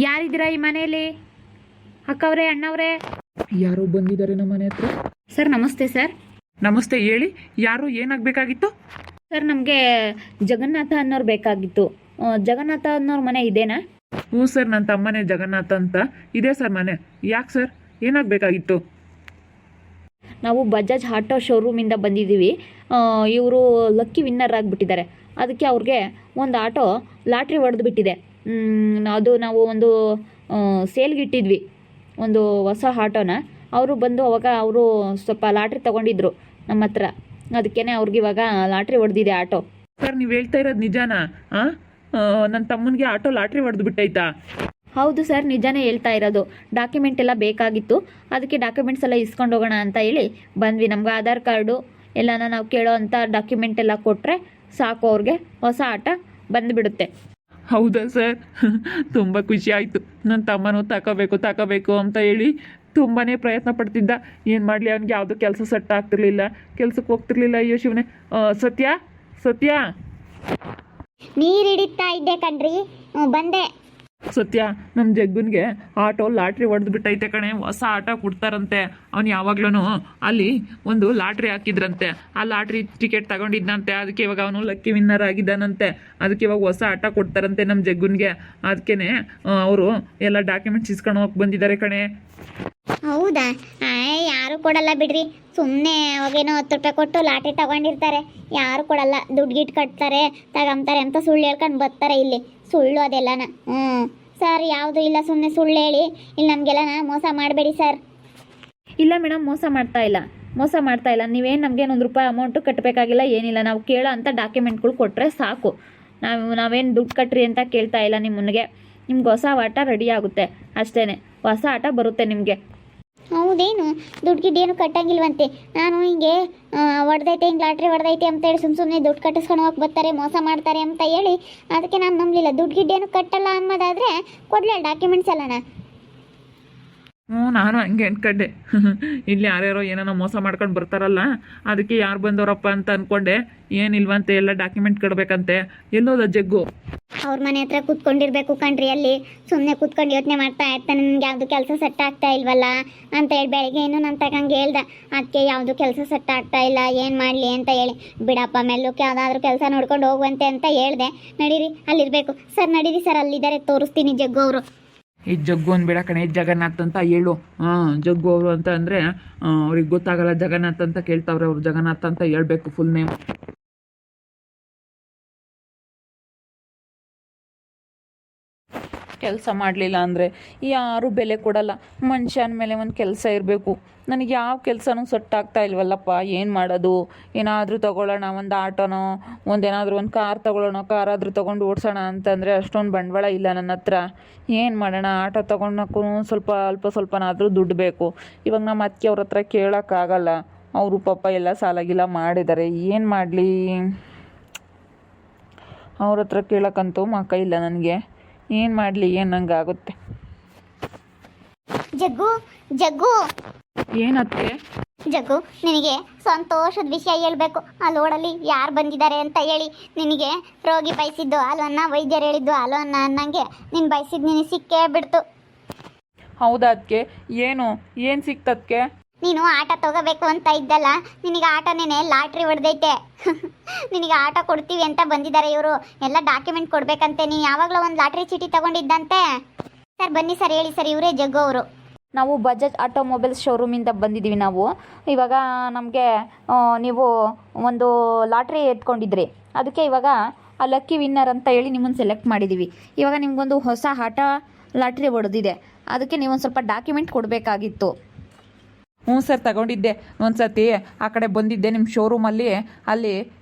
ಯಾರಿದ್ದೀರಾ ಈ ಮನೆಯಲ್ಲಿ? ಅಕ್ಕವ್ರೆ, ಅಣ್ಣವ್ರೆ? ಯಾರೋ ಬಂದಿದ್ದಾರೆ ನಮ್ಮ ಮನೆ ಹತ್ರ. ಸರ್ ನಮಸ್ತೆ ಸರ್. ನಮಸ್ತೆ, ಹೇಳಿ. ಯಾರು, ಏನಾಗಬೇಕಾಗಿತ್ತು? ಸರ್ ನಮಗೆ ಜಗನ್ನಾಥ ಅನ್ನೋರು ಬೇಕಾಗಿತ್ತು. ಜಗನ್ನಾಥ ಅನ್ನೋರ ಮನೆ ಇದೇನಾ? ಹ್ಞೂ ಸರ್, ನನ್ನ ತಮ್ಮನೇ ಜಗನ್ನಾಥ ಅಂತ ಇದೆ ಸರ್ ಮನೆ. ಯಾಕೆ ಸರ್, ಏನಾಗಬೇಕಾಗಿತ್ತು? ನಾವು ಬಜಾಜ್ ಆಟೋ ಶೋರೂಮಿಂದ ಬಂದಿದ್ದೀವಿ. ಇವರು ಲಕ್ಕಿ ವಿನ್ನರ್ ಆಗಿಬಿಟ್ಟಿದ್ದಾರೆ. ಅದಕ್ಕೆ ಅವ್ರಿಗೆ ಒಂದು ಆಟೋ ಲಾಟ್ರಿ ಹೊಡೆದು ಬಿಟ್ಟಿದೆ. ಅದು ನಾವು ಒಂದು ಸೇಲ್ಗೆ ಇಟ್ಟಿದ್ವಿ, ಒಂದು ಹೊಸ ಆಟೋನ. ಅವರು ಬಂದು ಅವಾಗ ಅವರು ಸ್ವಲ್ಪ ಲಾಟ್ರಿ ತೊಗೊಂಡಿದ್ರು ನಮ್ಮ ಹತ್ರ. ಅದಕ್ಕೇ ಅವ್ರಿಗೆ ಇವಾಗ ಲಾಟ್ರಿ ಹೊಡೆದಿದೆ ಆಟೋ. ಸರ್, ನೀವು ಹೇಳ್ತಾ ಇರೋದು ನಿಜಾನಾ? ನನ್ನ ತಮ್ಮನಿಗೆ ಆಟೋ ಲಾಟ್ರಿ ಹೊಡೆದು ಬಿಟ್ಟೈತಾ? ಹೌದು ಸರ್, ನಿಜಾನೇ ಹೇಳ್ತಾ ಇರೋದು. ಡಾಕ್ಯುಮೆಂಟ್ ಎಲ್ಲ ಬೇಕಾಗಿತ್ತು, ಅದಕ್ಕೆ ಡಾಕ್ಯುಮೆಂಟ್ಸ್ ಎಲ್ಲ ಇಸ್ಕೊಂಡು ಹೋಗೋಣ ಅಂತ ಹೇಳಿ ಬಂದ್ವಿ. ನಮ್ಗೆ ಆಧಾರ್ ಕಾರ್ಡು ಎಲ್ಲನ ನಾವು ಕೇಳೋ ಅಂಥ ಡಾಕ್ಯುಮೆಂಟ್ ಎಲ್ಲ ಕೊಟ್ಟರೆ ಸಾಕು, ಅವ್ರಿಗೆ ಹೊಸ ಆಟ ಬಂದುಬಿಡುತ್ತೆ. ಹೌದಾ ಸರ್? ತುಂಬ ಖುಷಿ ಆಯಿತು. ನನ್ನ ತಮ್ಮನೂ ತಗೋಬೇಕು ಅಂತ ಹೇಳಿ ತುಂಬಾ ಪ್ರಯತ್ನ ಪಡ್ತಿದ್ದ. ಏನು ಮಾಡಲಿ, ಅವನಿಗೆ ಯಾವುದೂ ಕೆಲಸ ಸೆಟ್ ಆಗ್ತಿರ್ಲಿಲ್ಲ, ಕೆಲ್ಸಕ್ಕೆ ಹೋಗ್ತಿರ್ಲಿಲ್ಲ. ಅಯ್ಯೋ ಶಿವನೇ. ಸತ್ಯ ನೀರು ಹಿಡಿತಾ ಇದ್ದೆ ಕಣ್ರಿ, ಬಂದೆ. ಸತ್ಯ, ನಮ್ಮ ಜಗ್ಗನ್ಗೆ ಆಟೋ ಲಾಟ್ರಿ ಹೊಡೆದು ಬಿಟ್ಟೈತೆ ಕಣೆ. ಹೊಸ ಆಟೋ ಕೊಡ್ತಾರಂತೆ. ಅವ್ನು ಯಾವಾಗ್ಲೂ ಅಲ್ಲಿ ಒಂದು ಲಾಟ್ರಿ ಹಾಕಿದ್ರಂತೆ. ಆ ಲಾಟ್ರಿ ಟಿಕೆಟ್ ತಗೊಂಡಿದ್ದಂತೆ. ಅದಕ್ಕೆ ಇವಾಗ ಅವನು ಲಕ್ಕಿ ವಿನ್ನರ್ ಆಗಿದ್ದಾನಂತೆ. ಅದಕ್ಕೆ ಇವಾಗ ಹೊಸ ಆಟೋ ಕೊಡ್ತಾರಂತೆ ನಮ್ಮ ಜಗ್ಗನ್ಗೆ. ಅದಕ್ಕೇ ಅವರು ಎಲ್ಲ ಡಾಕ್ಯುಮೆಂಟ್ಸ್ ಇಸ್ಕೊಂಡು ಹೋಗಿ ಬಂದಿದ್ದಾರೆ ಕಣೆ. ಹೌದಾ? ಯಾರು ಕೊಡಲ್ಲ ಬಿಡ್ರಿ, ಸುಮ್ಮನೆ ಅವಾಗೇನೋ 10 ರೂಪಾಯಿ ಕೊಟ್ಟು ಲಾಟ್ರಿ ತಗೊಂಡಿರ್ತಾರೆ. ಯಾರು ಕೊಡಲ್ಲ, ದುಡ್ಡು ಗಿಟ್ಟು ಕಟ್ತಾರೆ, ತಗೊಂತಾರೆ ಅಂತ ಸುಳ್ಳು ಹೇಳ್ಕೊಂಡು ಬರ್ತಾರೆ. ಇಲ್ಲಿ ಸುಳ್ಳು ಅದೆಲ್ಲನ. ಸರ್, ಯಾವುದು ಇಲ್ಲ, ಸುಮ್ಮನೆ ಸುಳ್ಳು ಹೇಳಿ ಇಲ್ಲಿ ನಮಗೆಲ್ಲ ಮೋಸ ಮಾಡಬೇಡಿ ಸರ್. ಇಲ್ಲ ಮೇಡಮ್, ಮೋಸ ಮಾಡ್ತಾ ಇಲ್ಲ. ನೀವೇನು ನಮಗೇನು 1 ರೂಪಾಯಿ ಅಮೌಂಟು ಕಟ್ಟಬೇಕಾಗಿಲ್ಲ, ಏನಿಲ್ಲ. ನಾವು ಕೇಳೋ ಅಂಥ ಡಾಕ್ಯುಮೆಂಟ್ಗಳು ಕೊಟ್ಟರೆ ಸಾಕು. ನಾವೇನು ದುಡ್ಡು ಕಟ್ಟ್ರಿ ಅಂತ ಕೇಳ್ತಾ ಇಲ್ಲ. ನಿಮಗೆ ಹೊಸ ಆಟ ರೆಡಿ ಆಗುತ್ತೆ ಅಷ್ಟೇ. ಹೊಸ ಆಟ ಬರುತ್ತೆ ನಿಮಗೆ. ಹೌದೇನು? ದುಡ್ಡು ಗಿಡ್ಡೇನು ಕಟ್ಟಂಗಿಲ್ವಂತೆ. ನಾನು ಹಿಂಗೆ ಹೊಡೆದೈತೆ, ಹಿಂಗೆ ಲಾಟ್ರಿ ಹೊಡೆದೈತೆ ಅಂತ ಹೇಳಿ ಸುಮ್ಮನೆ ದುಡ್ಡು ಕಟ್ಟಿಸ್ಕೊಂಡು ಹೋಗಿ ಬರ್ತಾರೆ, ಮೋಸ ಮಾಡ್ತಾರೆ ಅಂತ ಹೇಳಿ ಅದಕ್ಕೆ ನಾನು ನಂಬಲಿಲ್ಲ. ದುಡ್ಡು ಗಿಡ್ಡೇನು ಕಟ್ಟಲ್ಲ ಅನ್ನೋದಾದರೆ ಕೊಡಲಿ ಡಾಕ್ಯುಮೆಂಟ್ಸ್ ಎಲ್ಲನ. ನಾನು ಹಂಗೆ ಅನ್ಕೊಂಡೆ. ಇಲ್ಲಿ ಯಾರ್ಯಾರೋ ಏನೇನೋ ಮೋಸ ಮಾಡ್ಕೊಂಡು ಬರ್ತಾರಲ್ಲ, ಅದಕ್ಕೆ ಯಾರು ಬಂದವರಪ್ಪ ಅಂತ ಅಂದ್ಕೊಂಡೆ. ಏನಿಲ್ವಂತೆ, ಎಲ್ಲ ಡಾಕ್ಯುಮೆಂಟ್ ಕೊಡಬೇಕಂತೆ. ಎಲ್ಲೋದ ಜಗ್ಗು? ಅವ್ರ ಮನೆ ಹತ್ರ ಕೂತ್ಕೊಂಡಿರ್ಬೇಕು ಕಣ್ರಿ. ಅಲ್ಲಿ ಸುಮ್ಮನೆ ಕೂತ್ಕೊಂಡು ಯೋಚನೆ ಮಾಡ್ತಾ ಇರ್ತಾನೆ, ನನಗೆ ಯಾವುದು ಕೆಲಸ ಸೆಟ್ ಆಗ್ತಾ ಇಲ್ವಲ್ಲ ಅಂತ ಹೇಳಿ ಬೆಳಗ್ಗೆ ಇನ್ನೂ ನನ್ನ ತಗಂಗೆ ಹೇಳ್ದೆ. ಅದಕ್ಕೆ ಯಾವುದು ಕೆಲಸ ಸೆಟ್ ಆಗ್ತಾ ಇಲ್ಲ, ಏನು ಮಾಡಲಿ ಅಂತ ಹೇಳಿ, ಬಿಡಪ್ಪ ಮೆಲ್ಲಕ್ಕೆ ಯಾವುದಾದ್ರೂ ಕೆಲಸ ನೋಡ್ಕೊಂಡು ಹೋಗುವಂತೆ ಅಂತ ಹೇಳಿದೆ. ನಡೀರಿ, ಅಲ್ಲಿರಬೇಕು ಸರ್. ನಡೀರಿ ಸರ್, ಅಲ್ಲಿದ್ದಾರೆ, ತೋರಿಸ್ತೀನಿ ಜಗ್ಗು ಅವರು. ಈ ಜಗ್ಗು ಅಂದ್ಬೇಡ ಕಣೆ, ಜಗನ್ನಾಥ್ ಅಂತ ಹೇಳು. ಜಗ್ಗು ಅವರು ಅಂತ ಅಂದರೆ ಅವ್ರಿಗೆ ಗೊತ್ತಾಗಲ್ಲ. ಜಗನ್ನಾಥ್ ಅಂತ ಕೇಳ್ತಾವ್ರೆ ಅವರು. ಜಗನ್ನಾಥ್ ಅಂತ ಹೇಳ್ಬೇಕು ಫುಲ್ ನೇಮ್. ಕೆಲಸ ಮಾಡಲಿಲ್ಲ ಅಂದರೆ ಯಾರೂ ಬೆಲೆ ಕೊಡಲ್ಲ. ಮನುಷ್ಯನ ಮೇಲೆ ಒಂದು ಕೆಲಸ ಇರಬೇಕು. ನನಗೆ ಯಾವ ಕೆಲಸನೂ ಸೆಟ್ ಆಗ್ತಾ ಇಲ್ವಲ್ಲಪ್ಪ. ಏನು ಮಾಡೋದು? ಏನಾದರೂ ತೊಗೊಳ್ಳೋಣ, ಒಂದು ಆಟೋನೋ, ಒಂದೇನಾದರೂ ಒಂದು ಕಾರ್ ತೊಗೊಳ್ಳೋಣ, ಕಾರಾದರೂ ತೊಗೊಂಡು ಓಡಿಸೋಣ ಅಂತಂದರೆ ಅಷ್ಟೊಂದು ಬಂಡವಾಳ ಇಲ್ಲ ನನ್ನ ಹತ್ರ. ಏನು ಮಾಡೋಣ? ಆಟೋ ತೊಗೊಳಕ್ಕೂ ಸ್ವಲ್ಪನಾದರೂ ದುಡ್ಡು ಬೇಕು. ಇವಾಗ ನಮ್ಮ ಅತ್ತಿಗೆ ಅವ್ರ ಹತ್ರ ಕೇಳೋಕ್ಕಾಗಲ್ಲ. ಅವರು ಪಾಪ ಎಲ್ಲ ಸಾಲಾಗಿಲ್ಲ ಮಾಡಿದ್ದಾರೆ. ಏನು ಮಾಡಲಿ? ಅವ್ರ ಹತ್ರ ಕೇಳೋಕ್ಕಂತೂ ಮಕ್ಕ ಇಲ್ಲ ನನಗೆ. ಏನು ಮಾಡಲಿ? ಏನು ನಂಗೆ ಆಗುತ್ತೆ. ಜಗ್ಗು ಏನತ್ತೆ? ಜಗ್ಗು, ನಿನಗೆ ಸಂತೋಷದ ವಿಷಯ ಹೇಳ್ಬೇಕು. ಆ ಲೋಡಲ್ಲಿ ಯಾರು ಬಂದಿದ್ದಾರೆ ಅಂತ ಹೇಳಿ ನಿನಗೆ ರೋಗಿ ಬಯಸಿದ್ದು ಅಲ್ವನ್ನ, ವೈದ್ಯರು ಹೇಳಿದ್ದು ಅಲ್ವನ್ನ ಅನ್ನಂಗೆ ನೀನು ಬಯಸಿದ್ದು ನಿನಗೆ ಸಿಕ್ಕೇ ಬಿಡ್ತು. ಹೌದಾ ಅದಕ್ಕೆ? ಏನು ಸಿಕ್ತದಕ್ಕೆ? ನೀನು ಆಟ ತಗೋಬೇಕು ಅಂತ ಇದ್ದಲ್ಲ, ನಿನಗೆ ಆಟೋನೇನೆ ಲಾಟ್ರಿ ಹೊಡೆದೈತೆ. ನಿನಗೆ ಆಟೋ ಕೊಡ್ತೀವಿ ಅಂತ ಬಂದಿದ್ದಾರೆ ಇವರು. ಎಲ್ಲ ಡಾಕ್ಯುಮೆಂಟ್ ಕೊಡಬೇಕಂತೆ. ನೀನು ಯಾವಾಗಲೂ ಒಂದು ಲಾಟ್ರಿ ಚೀಟಿ ತಗೊಂಡಿದ್ದಂತೆ. ಸರ್ ಬನ್ನಿ ಸರ್, ಹೇಳಿ ಸರ್, ಇವರೇ ಜಗ್ಗು ಅವರು. ನಾವು ಬಜಾಜ್ ಆಟೋಮೊಬೈಲ್ಸ್ ಶೋರೂಮಿಂದ ಬಂದಿದ್ದೀವಿ ನಾವು. ಇವಾಗ ನಮಗೆ ನೀವು ಒಂದು ಲಾಟ್ರಿ ಎತ್ಕೊಂಡಿದ್ರಿ. ಅದಕ್ಕೆ ಇವಾಗ ಆ ಲಕ್ಕಿ ವಿನ್ನರ್ ಅಂತ ಹೇಳಿ ನಿಮ್ಮನ್ನು ಸೆಲೆಕ್ಟ್ ಮಾಡಿದ್ದೀವಿ. ಇವಾಗ ನಿಮಗೊಂದು ಹೊಸ ಆಟ ಲಾಟ್ರಿ ಹೊಡೆದಿದೆ. ಅದಕ್ಕೆ ನೀವೊಂದು ಸ್ವಲ್ಪ ಡಾಕ್ಯುಮೆಂಟ್ ಕೊಡಬೇಕಾಗಿತ್ತು. ಹ್ಞೂ ಸರ್, ತಗೊಂಡಿದ್ದೆ. ಒಂದು ಸತಿ ಆ ಕಡೆ ಬಂದಿದ್ದೆ ನಿಮ್ಮ ಶೋರೂಮಲ್ಲಿ. ಅಲ್ಲಿ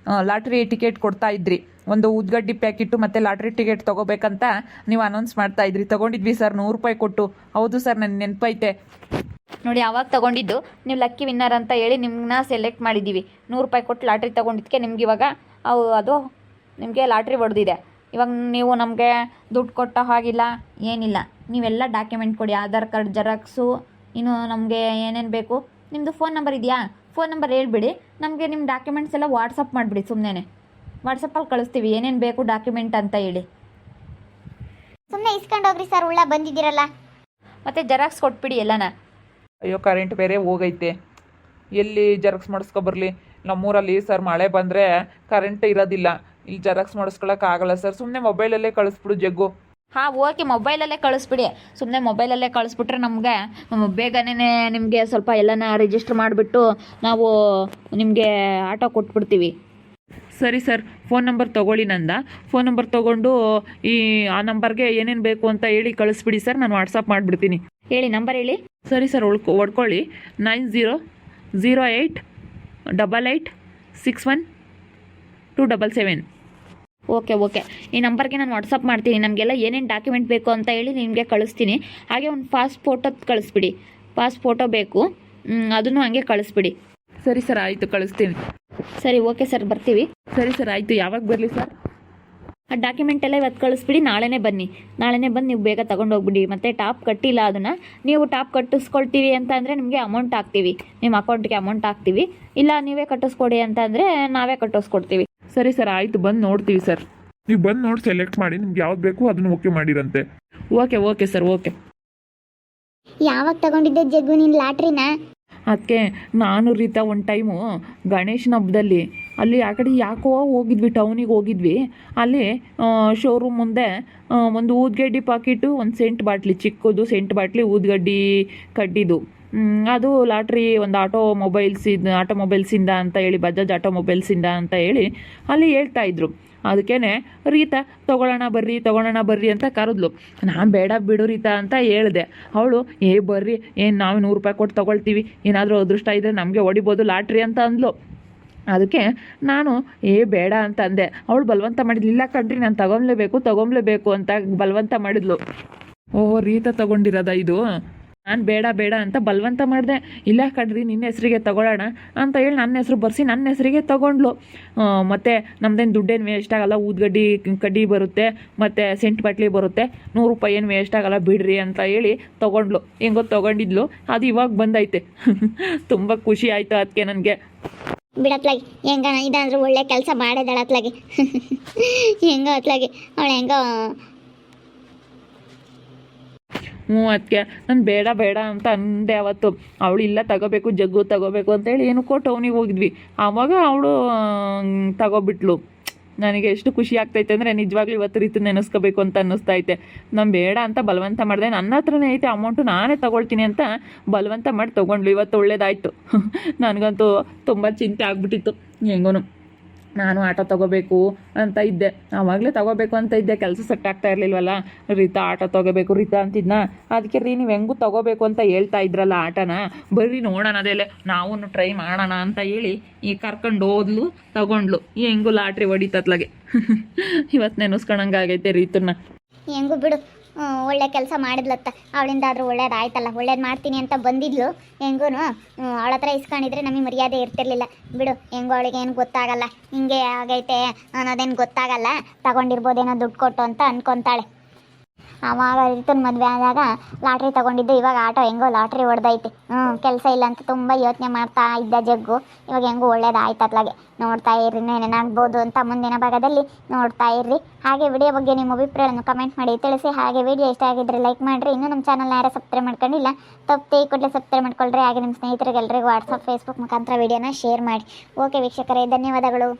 ಲಾಟ್ರಿ ಟಿಕೆಟ್ ಕೊಡ್ತಾ ಇದ್ರಿ. ಒಂದು ಉದ್ಗಡ್ಡಿ ಪ್ಯಾಕೆಟು ಮತ್ತು ಲಾಟ್ರಿ ಟಿಕೆಟ್ ತೊಗೋಬೇಕಂತ ನೀವು ಅನೌನ್ಸ್ ಮಾಡ್ತಾ ಇದ್ರಿ. ತೊಗೊಂಡಿದ್ವಿ ಸರ್, 100 ರೂಪಾಯಿ ಕೊಟ್ಟು. ಹೌದು ಸರ್, ನನ್ನ ನೆನಪೈತೆ ನೋಡಿ. ಆವಾಗ ತೊಗೊಂಡಿದ್ದು ನೀವು ಲಕ್ಕಿ ವಿನ್ನರ್ ಅಂತ ಹೇಳಿ ನಿಮ್ಮನ್ನ ಸೆಲೆಕ್ಟ್ ಮಾಡಿದ್ದೀವಿ. 100 ರೂಪಾಯಿ ಕೊಟ್ಟು ಲಾಟ್ರಿ ತೊಗೊಂಡಿದ್ದಕ್ಕೆ ನಿಮ್ಗೆ ಇವಾಗ ಅದು ನಿಮಗೆ ಲಾಟ್ರಿ ಹೊಡೆದಿದೆ. ಇವಾಗ ನೀವು ನಮಗೆ ದುಡ್ಡು ಕೊಟ್ಟೋ ಹಾಗಿಲ್ಲ, ಏನಿಲ್ಲ. ನೀವೆಲ್ಲ ಡಾಕ್ಯುಮೆಂಟ್ ಕೊಡಿ. ಆಧಾರ್ ಕಾರ್ಡ್ ಜೆರಾಕ್ಸು, ಇನ್ನು ನಮಗೆ ಏನೇನು ಬೇಕು. ನಿಮ್ಮದು ಫೋನ್ ನಂಬರ್ ಇದೆಯಾ? ಫೋನ್ ನಂಬರ್ ಹೇಳ್ಬಿಡಿ. ನಮಗೆ ನಿಮ್ಮ ಡಾಕ್ಯುಮೆಂಟ್ಸ್ ಎಲ್ಲ ವಾಟ್ಸಪ್ ಮಾಡಿಬಿಡಿ. ಸುಮ್ಮನೆ ವಾಟ್ಸಪ್ಪಲ್ಲಿ ಕಳಿಸ್ತೀವಿ ಏನೇನು ಬೇಕು ಡಾಕ್ಯುಮೆಂಟ್ ಅಂತ ಹೇಳಿ. ಸುಮ್ಮನೆ ಇಸ್ಕೊಂಡು ಹೋಗ್ರಿ ಸರ್, ಉಳ್ಳ ಬಂದಿದ್ದೀರಲ್ಲ. ಮತ್ತು ಜೆರಾಕ್ಸ್ ಕೊಟ್ಬಿಡಿ ಎಲ್ಲನ. ಅಯ್ಯೋ ಕರೆಂಟ್ ಬೇರೆ ಹೋಗೈತೆ, ಎಲ್ಲಿ ಜೆರಾಕ್ಸ್ ಮಾಡಿಸ್ಕೊಬರ್ಲಿ? ನಮ್ಮೂರಲ್ಲಿ ಸರ್ ಮಳೆ ಬಂದರೆ ಕರೆಂಟ್ ಇರೋದಿಲ್ಲ, ಇಲ್ಲಿ ಜೆರಾಕ್ಸ್ ಮಾಡಿಸ್ಕೊಳಕ್ಕಾಗಲ್ಲ ಸರ್. ಸುಮ್ಮನೆ ಮೊಬೈಲಲ್ಲೇ ಕಳಿಸ್ಬಿಡು ಜಗ್ಗು. ಹಾಂ ಓಕೆ, ಮೊಬೈಲಲ್ಲೇ ಕಳಿಸ್ಬಿಡಿ. ಸುಮ್ಮನೆ ಮೊಬೈಲಲ್ಲೇ ಕಳಿಸ್ಬಿಟ್ರೆ ನಮಗೆ ಬೇಗನೆ ನಿಮಗೆ ಸ್ವಲ್ಪ ಎಲ್ಲನ ರಿಜಿಸ್ಟರ್ ಮಾಡಿಬಿಟ್ಟು ನಾವು ನಿಮಗೆ ಆಟೋ ಕೊಟ್ಬಿಡ್ತೀವಿ. ಸರಿ ಸರ್, ಫೋನ್ ನಂಬರ್ ತೊಗೊಳ್ಳಿ ನಂದ. ಫೋನ್ ನಂಬರ್ ತೊಗೊಂಡು ಆ ನಂಬರ್ಗೆ ಏನೇನು ಬೇಕು ಅಂತ ಹೇಳಿ ಕಳಿಸ್ಬಿಡಿ ಸರ್, ನಾನು ವಾಟ್ಸಪ್ ಮಾಡಿಬಿಡ್ತೀನಿ. ಹೇಳಿ, ನಂಬರ್ ಹೇಳಿ. ಸರಿ ಸರ್, ಹೊಡ್ಕೊಳ್ಳಿ 9008861277. ಓಕೆ ಓಕೆ, ಈ ನಂಬರ್ಗೆ ನಾನು ವಾಟ್ಸಪ್ ಮಾಡ್ತೀನಿ. ನಮಗೆಲ್ಲ ಏನೇನು ಡಾಕ್ಯುಮೆಂಟ್ ಬೇಕು ಅಂತ ಹೇಳಿ ನಿಮಗೆ ಕಳಿಸ್ತೀನಿ. ಹಾಗೆ ಒಂದು ಪಾಸ್ ಫೋಟೋ ಕಳಿಸ್ಬಿಡಿ, ಪಾಸ್ ಫೋಟೋ ಬೇಕು, ಅದನ್ನು ಹಂಗೆ ಕಳಿಸ್ಬಿಡಿ. ಸರಿ ಸರ್, ಆಯಿತು, ಕಳಿಸ್ತೀನಿ. ಸರಿ ಓಕೆ ಸರ್, ಬರ್ತೀವಿ. ಸರಿ ಸರ್, ಆಯಿತು. ಯಾವಾಗ ಬರಲಿ ಸರ್? ಆ ಡಾಕ್ಯುಮೆಂಟ್ ಎಲ್ಲ ಇವತ್ತು ಕಳಿಸ್ಬಿಡಿ, ನಾಳೆನೇ ಬನ್ನಿ. ನಾಳೆನೇ ಬಂದು ನೀವು ಬೇಗ ತೊಗೊಂಡೋಗ್ಬಿಡಿ. ಮತ್ತು ಟಾಪ್ ಕಟ್ಟಿಲ್ಲ ಅದನ್ನು, ನೀವು ಟಾಪ್ ಕಟ್ಟಿಸ್ಕೊಳ್ತೀವಿ ಅಂತ ಅಂದರೆ ನಿಮಗೆ ಅಮೌಂಟ್ ಹಾಕ್ತೀವಿ, ನಿಮ್ಮ ಅಕೌಂಟ್ಗೆ ಅಮೌಂಟ್ ಹಾಕ್ತೀವಿ. ಇಲ್ಲ ನೀವೇ ಕಟ್ಟಿಸ್ಕೊಡಿ ಅಂತ ಅಂದರೆ ನಾವೇ ಕಟ್ಟಿಸ್ಕೊಡ್ತೀವಿ. ಸರಿ ಸರ್, ಆಯಿತು, ಬಂದು ನೋಡ್ತೀವಿ ಸರ್. ನೀವು ಬಂದು ನೋಡಿ ಸೆಲೆಕ್ಟ್ ಮಾಡಿ, ನಿಮ್ಗೆ ಯಾವ್ದು ಬೇಕು ಅದನ್ನು ಓಕೆ ಮಾಡಿರಂತೆ. Okay okay sir, okay. ಯಾವಾಗ ತಗೊಂಡಿದ್ದೆ ಜಗ್ಗು ನೀನು ಲಾಟ್ರಿನ? ಅದಕ್ಕೆ ನಾನು ರೀತಾ ಒಂದು ಟೈಮು ಗಣೇಶನ ಹಬ್ಬದಲ್ಲಿ ಅಲ್ಲಿ ಆ ಕಡೆ ಯಾಕೋ ಹೋಗಿದ್ವಿ, ಟೌನಿಗೆ ಹೋಗಿದ್ವಿ. ಅಲ್ಲಿ ಶೋರೂಮ್ ಮುಂದೆ ಒಂದು ಊದ್ಗಡ್ಡಿ ಪಾಕಿಟು, ಒಂದು ಸೆಂಟ್ ಬಾಟ್ಲಿ, ಚಿಕ್ಕದು ಸೆಂಟ್ ಬಾಟ್ಲಿ ಊದ್ಗಡ್ಡಿ ಕಡ್ಡಿದು, ಅದು ಲಾಟ್ರಿ ಒಂದು ಆಟೋಮೊಬೈಲ್ಸಿಂದ ಅಂತ ಹೇಳಿ, ಬಜಾಜ್ ಆಟೋಮೊಬೈಲ್ಸಿಂದ ಅಂತ ಹೇಳಿ ಅಲ್ಲಿ ಹೇಳ್ತಾ ಇದ್ರು. ಅದಕ್ಕೇನೆ ರೀತಾ ತೊಗೊಳ್ಳೋಣ ಬರ್ರಿ ಅಂತ ಕರೆದ್ಲು. ನಾನು ಬೇಡ ಬಿಡು ರೀತಾ ಅಂತ ಹೇಳಿದೆ. ಅವಳು ಬರ್ರಿ, ಏನು ನಾವು 100 ರೂಪಾಯಿ ಕೊಟ್ಟು ತೊಗೊಳ್ತೀವಿ, ಏನಾದರೂ ಅದೃಷ್ಟ ಇದ್ದರೆ ನಮಗೆ ಹೊಡಿಬೋದು ಲಾಟ್ರಿ ಅಂತ ಅಂದ್ಲು. ಅದಕ್ಕೆ ನಾನು ಬೇಡ ಅಂತ ಅಂದೆ. ಅವಳು ಬಲವಂತ ಮಾಡಿದ್ಲು, ಇಲ್ಲ ಕಣ್ರಿ ನಾನು ತಗೊಳ್ಲೇಬೇಕು ಅಂತ ಬಲವಂತ ಮಾಡಿದ್ಲು. ಓಹೋ, ರೀತಾ ತೊಗೊಂಡಿರೋದ ಇದು? ನಾನು ಬೇಡ ಅಂತ ಬಲವಂತ ಮಾಡಿದೆ. ಇಲ್ಲ ಕಣ್ರಿ, ನಿನ್ನ ಹೆಸರಿಗೆ ತೊಗೊಳ್ಳೋಣ ಅಂತ ಹೇಳಿ ನನ್ನ ಹೆಸರು ಬರ್ಸಿ ನನ್ನ ಹೆಸರಿಗೆ ತೊಗೊಂಡ್ಲು. ಮತ್ತು ನಮ್ಮದೇನು ದುಡ್ಡೇನು ವೇಸ್ಟ್ ಆಗಲ್ಲ, ಊದ್ಗಡ್ಡಿ ಕಡ್ಡಿ ಬರುತ್ತೆ ಮತ್ತು ಸೆಂಟ್ ಬಾಟ್ಲಿ ಬರುತ್ತೆ, 100 ರೂಪಾಯಿ ಏನು ವೇಸ್ಟ್ ಆಗಲ್ಲ ಬಿಡ್ರಿ ಅಂತ ಹೇಳಿ ತೊಗೊಂಡ್ಲು. ಹೆಂಗೋ ತೊಗೊಂಡಿದ್ಲು, ಅದು ಇವಾಗ ಬಂದೈತೆ. ತುಂಬ ಖುಷಿ ಆಯಿತು ಅದಕ್ಕೆ ನನಗೆ. ಬಿಡತ್ಲಾಗಿ ಹೆಂಗ ಇದಾದ್ರೂ ಒಳ್ಳೆ ಕೆಲಸ ಮಾಡಿದಾಳ ಅತ್ಲಾಗಿ. ಹೆಂಗೋ ಅತ್ಲಾಗಿ ಅವಳು ಹೆಂಗೋ. ಅದಕ್ಕೆ ನಾನು ಬೇಡ ಅಂತ ಅಂದೆ ಅವತ್ತು. ಅವಳು ಇಲ್ಲ ತಗೋಬೇಕು ಜಗ್ಗು ತಗೋಬೇಕು ಅಂತೇಳಿ ಏನಕ್ಕೋ ಟೌನಿಗೆ ಹೋಗಿದ್ವಿ. ಆವಾಗ ಅವಳು ತಗೋಬಿಟ್ಲು. ನನಗೆ ಎಷ್ಟು ಖುಷಿ ಆಗ್ತೈತೆ ಅಂದರೆ ನಿಜವಾಗ್ಲೂ ಇವತ್ತು ರೀತಿ ನೆನೆಸ್ಕೋಬೇಕು ಅಂತ ಅನ್ನಿಸ್ತೈತೆ. ನಾನು ಬೇಡ ಅಂತ ಬಲವಂತ ಮಾಡಿದೆ. ನನ್ನ ಹತ್ರನೇ ಐತೆ ಅಮೌಂಟು, ನಾನೇ ತೊಗೊಳ್ತೀನಿ ಅಂತ ಬಲವಂತ ಮಾಡಿ ತೊಗೊಂಡ್ಲು. ಇವತ್ತು ಒಳ್ಳೇದಾಯಿತು. ನನಗಂತೂ ತುಂಬ ಚಿಂತೆ ಆಗ್ಬಿಟ್ಟಿತ್ತು. ಹೆಂಗೋನು ನಾನು ಆಟೋ ತೊಗೋಬೇಕು ಅಂತ ಇದ್ದೆ, ಆವಾಗಲೇ ತೊಗೋಬೇಕು ಅಂತ ಇದ್ದೆ. ಕೆಲಸ ಸೆಟ್ ಆಗ್ತಾ ಇರಲಿಲ್ವಲ್ಲ. ರೀತಾ ಆಟೋ ತೊಗೋಬೇಕು ರೀತಾ ಅಂತಿದ್ನ. ಅದಕ್ಕೆ ನೀವು ಹೆಂಗೂ ತೊಗೋಬೇಕು ಅಂತ ಹೇಳ್ತಾ ಇದ್ರಲ್ಲ ಆಟೋನ, ಬರ್ರಿ ನೋಡೋಣ ಅದೆಲ್ಲ ನಾವು ಟ್ರೈ ಮಾಡೋಣ ಅಂತ ಹೇಳಿ ಕರ್ಕೊಂಡು ಹೋದ್ಲು, ತೊಗೊಂಡ್ಲು. ಹೆಂಗೂ ಲಾಟ್ರಿ ಹೊಡಿತತ್ಲಾಗೆ. ಇವತ್ತು ನೆನೆಸ್ಕೊಳಂಗಾಗೈತೆ ರೀತನ್ನ. ಹೆಂಗೂ ಬಿಡು, ಒಳ್ಳೆ ಕೆಲಸ ಮಾಡಿದ್ಲತ್ತ. ಅವಳಿಂದಾದ್ರೂ ಒಳ್ಳೇದಾಯ್ತಲ್ಲ, ಒಳ್ಳೇದು ಮಾಡ್ತೀನಿ ಅಂತ ಬಂದಿದ್ಲು. ಹೆಂಗೂ ಅವಳ ಹತ್ರ ಇಸ್ಕೊಂಡಿದ್ರೆ ನಮಗೆ ಮರ್ಯಾದೆ ಇರ್ತಿರ್ಲಿಲ್ಲ. ಬಿಡು, ಹೆಂಗೋ ಅವಳಿಗೆ ಏನು ಗೊತ್ತಾಗಲ್ಲ, ಹಿಂಗೆ ಆಗೈತೆ ಅನ್ನೋದೇನು ಗೊತ್ತಾಗಲ್ಲ, ತಗೊಂಡಿರ್ಬೋದೇನೋ ದುಡ್ಡು ಕೊಟ್ಟು ಅಂತ ಅನ್ಕೊತಾಳೆ. ಆವಾಗ ರಿತನ್ ಮದುವೆ ಆದಾಗ ಲಾಟ್ರಿ ತೊಗೊಂಡಿದ್ದು, ಇವಾಗ ಆಟೋ ಹೆಂಗೋ ಲಾಟ್ರಿ ಹೊಡೆದೈತಿ. ಕೆಲಸ ಇಲ್ಲ ಅಂತ ತುಂಬ ಯೋಚನೆ ಮಾಡ್ತಾ ಇದ್ದ ಜಗ್ಗು. ಇವಾಗ ಹೆಂಗೂ ಒಳ್ಳೇದಾಯ್ತು ಅತ್ಲಾಗೆ. ನೋಡ್ತಾ ಇರ್ರಿ, ಏನೇನಾಗ್ಬೋದು ಅಂತ ಮುಂದಿನ ಭಾಗದಲ್ಲಿ ನೋಡ್ತಾ ಇರ್ರಿ. ಹಾಗೆ ವಿಡಿಯೋ ಬಗ್ಗೆ ನಿಮ್ಮ ಅಭಿಪ್ರಾಯವನ್ನು ಕಮೆಂಟ್ ಮಾಡಿ ತಿಳಿಸಿ. ಹಾಗೆ ವಿಡಿಯೋ ಇಷ್ಟ ಆಗಿದ್ರೆ ಲೈಕ್ ಮಾಡಿರಿ. ಇನ್ನೂ ನಮ್ಮ ಚಾನಲ್ನ ಯಾರು ಸಬ್ಸ್ಕ್ರೈಬ್ ಮಾಡ್ಕೊಂಡಿಲ್ಲ, ತಪ್ಪೇ ಕೂಡಲೇ ಸಬ್ಸ್ಕ್ರೈಬ್ ಮಾಡ್ಕೊಳ್ರಿ. ಹಾಗೆ ನಿಮ್ಮ ಸ್ನೇಹಿತರಿಗೆ ಎಲ್ಲರಿಗೂ ವಾಟ್ಸಪ್, ಫೇಸ್ಬುಕ್ ಮುಖಾಂತರ ವಿಡಿಯೋನ ಶೇರ್ ಮಾಡಿ. ಓಕೆ ವೀಕ್ಷಕರೇ, ಧನ್ಯವಾದಗಳು.